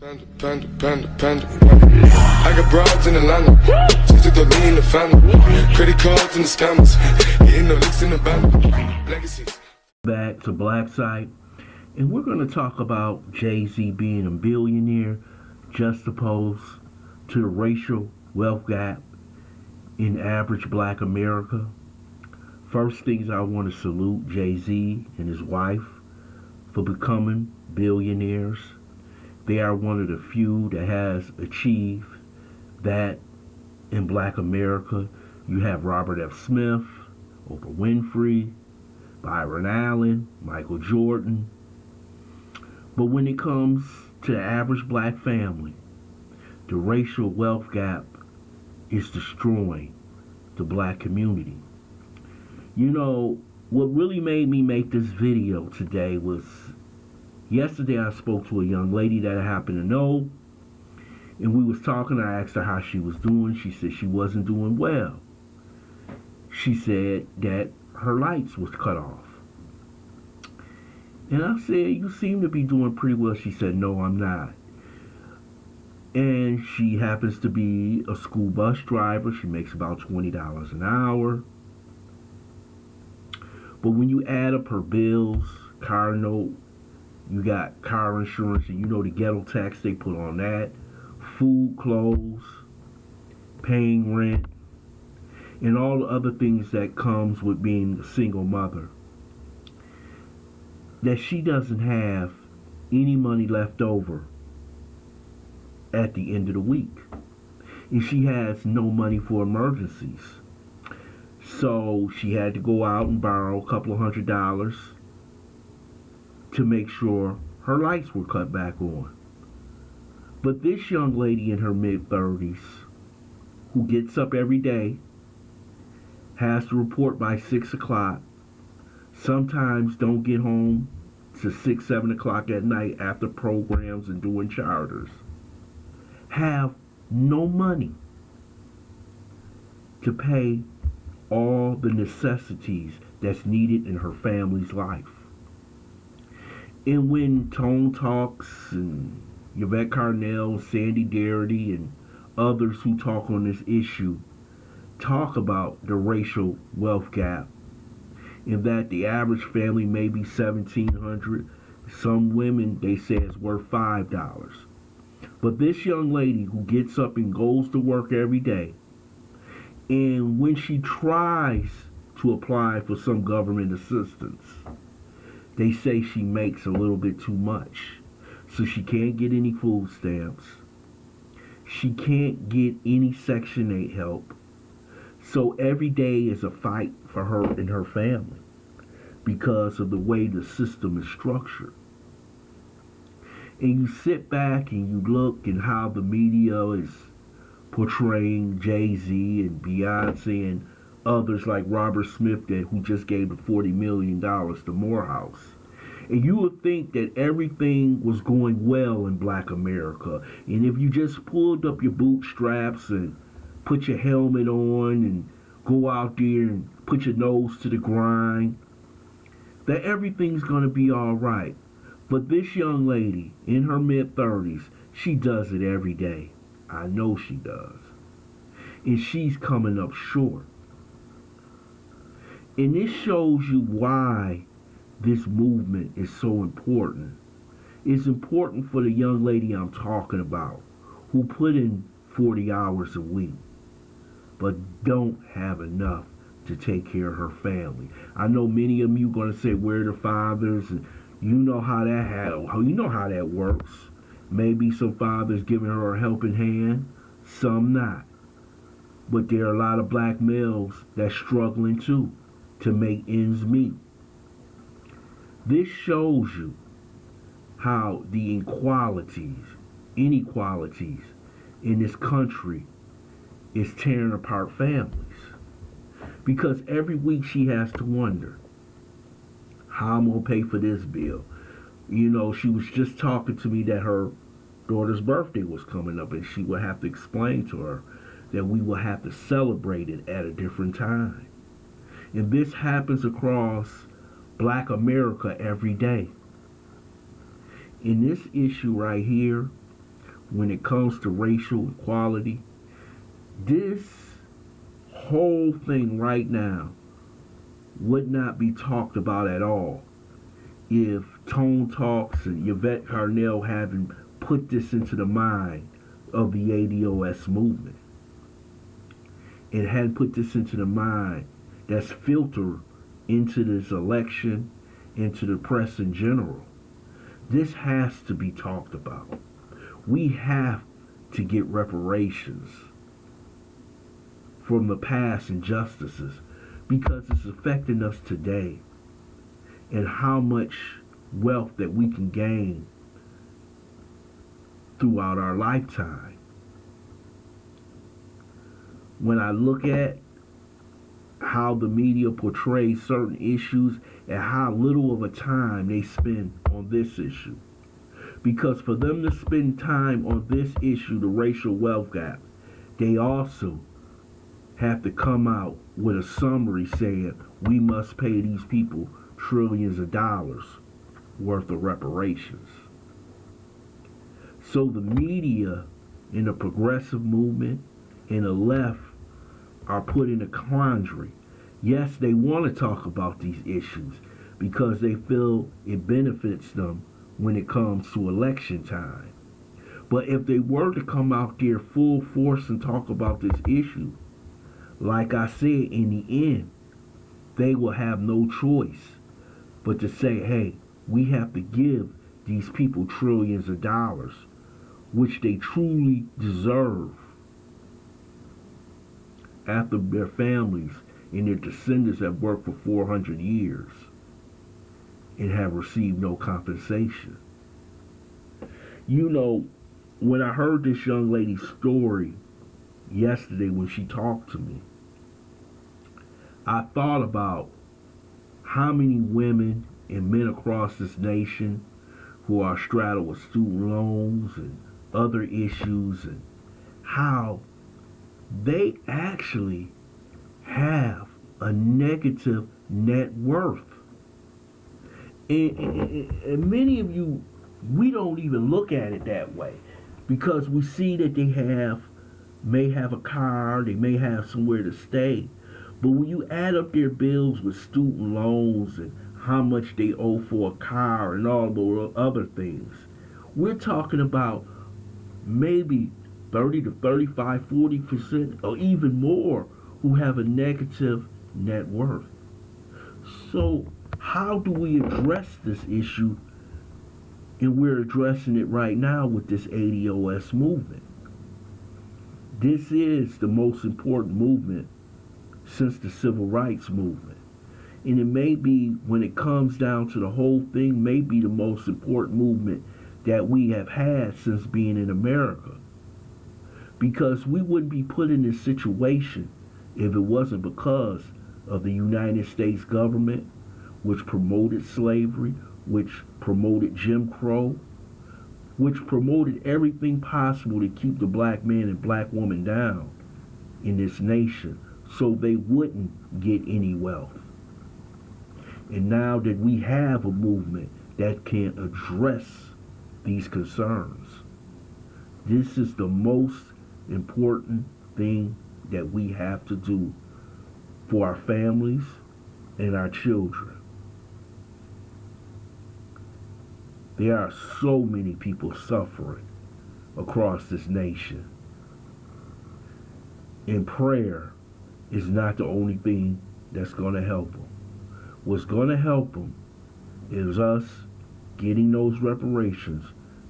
Panda. I got broads in Atlanta. Just took the lean in the family. Credit cards and the scammers. Hitting the licks in the band. Legacies. Back to Black Site, and we're going to talk about Jay-Z being a billionaire juxtaposed to the racial wealth gap in average black America. First things, I want to salute Jay-Z and his wife for becoming billionaires. They are one of the few that has achieved that in black America. You have Robert F. Smith, Oprah Winfrey, Byron Allen, Michael Jordan. But when it comes to the average black family, the racial wealth gap is destroying the black community. You know, what really made me make this video today was yesterday I spoke to a young lady that I happen to know, and we was talking. I asked her how she was doing. She said she wasn't doing well. She said that her lights was cut off. And I said, you seem to be doing pretty well. She said, no, I'm not. And she happens to be a school bus driver. She makes about $20 an hour. But when you add up her bills, car note, you got car insurance, and you know the ghetto tax they put on that, food, clothes, paying rent, and all the other things that comes with being a single mother, that she doesn't have any money left over at the end of the week. And she has no money for emergencies. So she had to go out and borrow a couple of $100 to make sure her lights were cut back on. But this young lady in her mid-30s, who gets up every day, has to report by 6 o'clock, sometimes don't get home to 6, 7 o'clock at night after programs and doing charters, have no money to pay all the necessities that's needed in her family's life. And when Tone Talks and Yvette Carnell, Sandy Darity, and others who talk on this issue talk about the racial wealth gap, in that the average family may be $1,700. Some women, they say, it's worth $5. But this young lady who gets up and goes to work every day, and when she tries to apply for some government assistance, they say she makes a little bit too much. So she can't get any food stamps. She can't get any Section 8 help. So every day is a fight for her and her family because of the way the system is structured. And you sit back and you look at how the media is portraying Jay-Z and Beyonce and others like Robert Smith, who just gave the $40 million to Morehouse. And you would think that everything was going well in black America. And if you just pulled up your bootstraps and put your helmet on and go out there and put your nose to the grind, that everything's going to be all right. But this young lady in her mid-30s, she does it every day. I know she does. And she's coming up short. And this shows you why this movement is so important. It's important for the young lady I'm talking about, who put in 40 hours a week, but don't have enough to take care of her family. I know many of you going to say, where are the fathers? And you know how that works. Maybe some fathers giving her a helping hand, some not. But there are a lot of black males that's struggling too to make ends meet. This shows you how the inequalities in this country is tearing apart families. Because every week she has to wonder, how I'm going to pay for this bill. You know, she was just talking to me that her daughter's birthday was coming up, and she would have to explain to her that we will have to celebrate it at a different time. And this happens across black America every day. In this issue right here, when it comes to racial equality, this whole thing right now would not be talked about at all if Tone Talks and Yvette Carnell hadn't put this into the mind of the ADOS movement. It hadn't put this into the mind that's filtered into this election, into the press in general. This has to be talked about. We have to get reparations from the past injustices because it's affecting us today and how much wealth that we can gain throughout our lifetime. When I look at how the media portrays certain issues and how little of a time they spend on this issue. Because for them to spend time on this issue, the racial wealth gap, they also have to come out with a summary saying we must pay these people trillions of dollars worth of reparations. So the media and the progressive movement and the left are put in a quandary. Yes, they want to talk about these issues because they feel it benefits them when it comes to election time. But if they were to come out there full force and talk about this issue, like I said, in the end, they will have no choice but to say, hey, we have to give these people trillions of dollars, which they truly deserve after their families and their descendants have worked for 400 years and have received no compensation. You know, when I heard this young lady's story yesterday when she talked to me, I thought about how many women and men across this nation who are straddled with student loans and other issues and how they actually have a negative net worth. And many of you, we don't even look at it that way because we see that they may have a car, they may have somewhere to stay. But when you add up their bills with student loans and how much they owe for a car and all the other things, we're talking about maybe 30 to 35, 40% or even more who have a negative net worth. So how do we address this issue? And we're addressing it right now with this ADOS movement. This is the most important movement since the civil rights movement. And it may be, when it comes down to the whole thing, may be the most important movement that we have had since being in America. Because we wouldn't be put in this situation if it wasn't because of the United States government, which promoted slavery, which promoted Jim Crow, which promoted everything possible to keep the black man and black woman down in this nation so they wouldn't get any wealth. And now that we have a movement that can address these concerns, this is the most important thing that we have to do for our families and our children. There are so many people suffering across this nation. And prayer is not the only thing that's going to help them. What's going to help them is us getting those reparations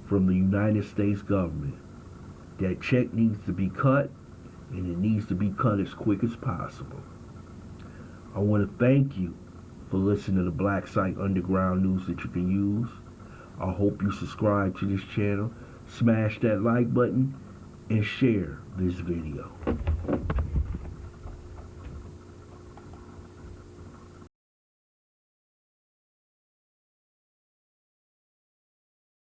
from the United States government. That check needs to be cut, and it needs to be cut as quick as possible. I want to thank you for listening to the Black Site Underground News that you can use. I hope you subscribe to this channel, smash that like button, and share this video.